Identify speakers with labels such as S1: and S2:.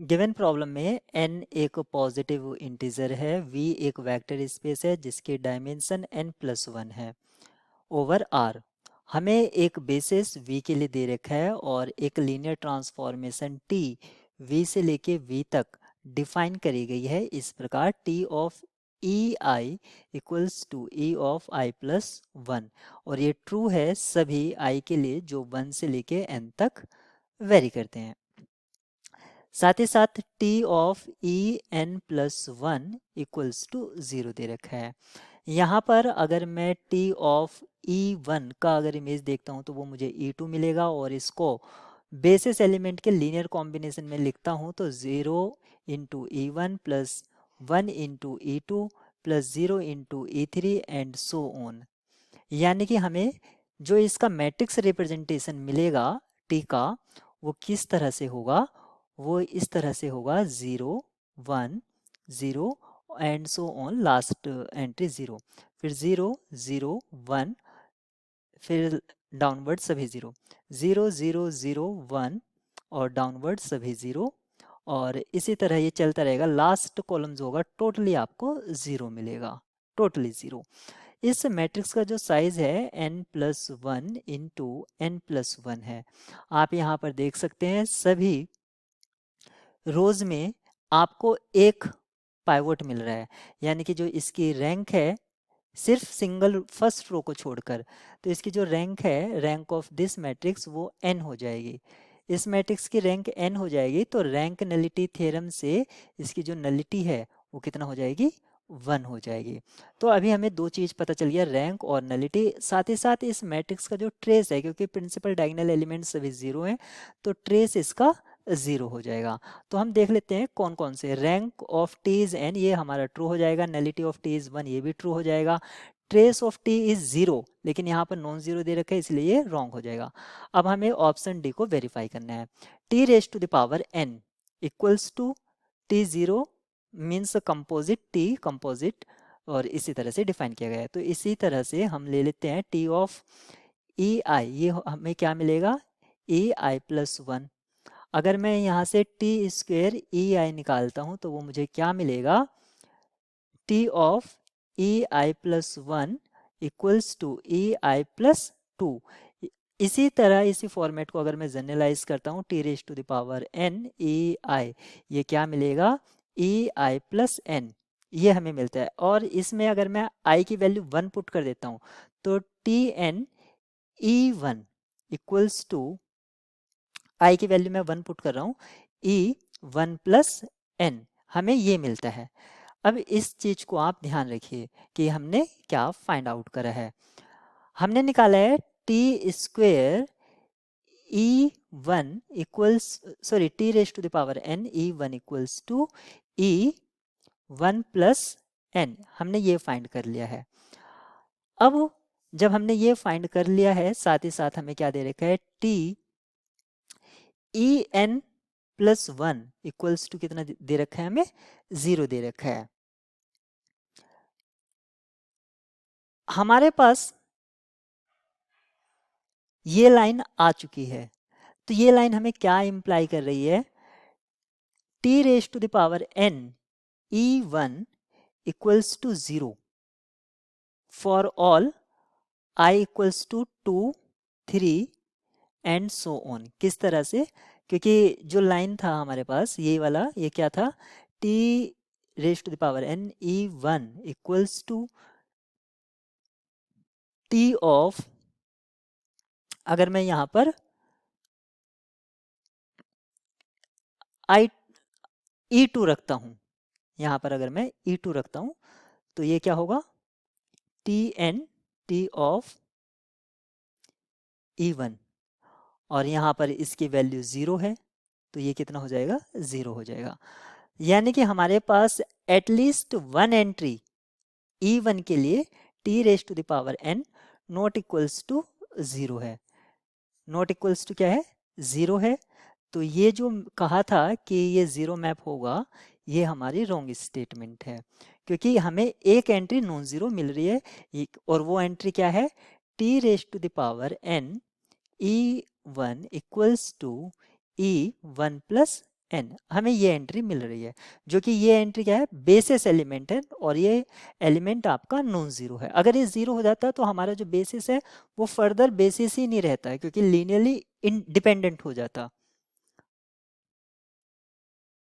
S1: Given problem में n एक positive integer है, v एक वेक्टर स्पेस है जिसकी डायमेंशन n+1 है ओवर r। हमें एक बेसिस v के लिए दे रखा है और एक लीनियर ट्रांसफॉर्मेशन t v से लेके v तक डिफाइन करी गई है इस प्रकार t of e i equals to e of i plus 1, और ये ट्रू है सभी i के लिए जो 1 से लेके n तक वेरी करते हैं। साथ ही साथ t of e n plus 1 equals to 0 दे रखा है। यहाँ पर अगर मैं t ऑफ e1 का अगर इमेज देखता हूँ तो वो मुझे e2 मिलेगा, और इसको बेसिस एलिमेंट के लीनियर कॉम्बिनेशन में लिखता हूँ तो 0 into e1 plus 1 into e2 plus 0 into e3 and so on. यानी कि हमें जो इसका मैट्रिक्स रिप्रेजेंटेशन मिलेगा t का वो किस तरह से होगा, वो इस तरह से होगा 0 1 0 and so on, last entry 0, फिर 0 0 1, फिर डाउनवर्ड सभी 0 0 0 0 1 और डाउनवर्ड सभी 0, और इसी तरह ये चलता रहेगा। लास्ट कॉलम जो होगा टोटली आपको 0 मिलेगा, टोटली 0। इस मैट्रिक्स का जो साइज है n+1 इंटू n+1 है। आप यहाँ पर देख सकते हैं सभी रोज में आपको एक पाइवोट मिल रहा है, यानी कि जो इसकी रैंक है सिर्फ सिंगल फर्स्ट रो को छोड़कर, तो इसकी जो रैंक है, रैंक ऑफ दिस मैट्रिक्स, वो n हो जाएगी। इस मैट्रिक्स की रैंक n हो जाएगी तो रैंक नलिटी थ्योरम से इसकी जो नलिटी है वो कितना हो जाएगी, 1 हो जाएगी। तो अभी हमें दो चीज़ पता चल गया, रैंक और नलिटी। साथ ही साथ इस मैट्रिक्स का जो ट्रेस है, क्योंकि प्रिंसिपल डायगोनल एलिमेंट सभी 0 हैं तो ट्रेस इसका 0 हो जाएगा। तो हम देख लेते हैं कौन कौन से। Rank of T is n, ये हमारा ट्रू हो जाएगा। नलिटी ऑफ टी इज 1, ये भी ट्रू हो जाएगा। ट्रेस ऑफ टी इज 0, लेकिन यहाँ पर नॉन जीरो दे रखा है इसलिए ये रॉन्ग हो जाएगा। अब हमें ऑप्शन डी को वेरीफाई करना है। T raise to the power n equals to T zero means composite T, composite, और इसी तरह से डिफाइन किया गया है। तो इसी तरह से हम ले लेते हैं टी ऑफ ई आई, ये हमें क्या मिलेगा, ई आई प्लस 1। अगर मैं यहाँ से टी स्क्वेयर ई आई निकालता हूँ तो वो मुझे क्या मिलेगा, T of E I plus 1 equals to E I plus 2। इसी तरह इसी फॉर्मेट को अगर मैं जनरलाइज करता हूँ, T raise to the power n E I, ये क्या मिलेगा, ई आई प्लस n, ये हमें मिलता है। और इसमें अगर मैं i की वैल्यू 1 पुट कर देता हूँ तो T N E one equals to, i की वैल्यू मैं 1 पुट कर रहा हूँ, ई 1 प्लस n, हमें ये मिलता है। अब इस चीज को आप ध्यान रखिए कि हमने क्या फाइंड आउट करा है। हमने निकाला है T square E one equals, sorry, T raise to the power n E one equals to E 1 plus n, हमने ये फाइंड कर लिया है। अब जब हमने ये फाइंड कर लिया है, साथ ही साथ हमें क्या दे रखा है, T E N plus 1 equals to कितना दे रखा है, हमें 0 दे रखा है। हमारे पास ये लाइन आ चुकी है, तो ये लाइन हमें क्या इंप्लाई कर रही है, T raise to the power n E one equals to 0 for all i equals to 2 3 and so on. किस तरह से, क्योंकि जो लाइन था हमारे पास ये वाला, ये क्या था, T raise to the power n E one equals to T of, अगर मैं यहाँ पर आई ई टू रखता हूँ, यहाँ पर अगर मैं ई टू रखता हूँ तो ये क्या होगा, T N T of E one, और यहाँ पर इसकी वैल्यू 0 है तो ये कितना हो जाएगा, 0 हो जाएगा। यानी कि हमारे पास at least one entry e one के लिए t raise to the power n not equals to 0 है। नॉट इक्वल्स टू क्या है, 0 है। तो ये जो कहा था कि ये 0 मैप होगा, ये हमारी रॉन्ग स्टेटमेंट है, क्योंकि हमें एक एंट्री नॉन ज़ीरो मिल रही है, और वो एंट्री क्या है, T raise to the power n E one equals to E one plus N, हमें ये एंट्री मिल रही है, जो कि ये एंट्री क्या है, बेसिस एलिमेंट है और ये एलिमेंट आपका नॉन ज़ीरो है। अगर ये ज़ीरो हो जाता है तो हमारा जो बेसिस है वो फर्दर बेसिस ही नहीं रहता है, क्योंकि लीनियरली इंडिपेंडेंट हो जाता।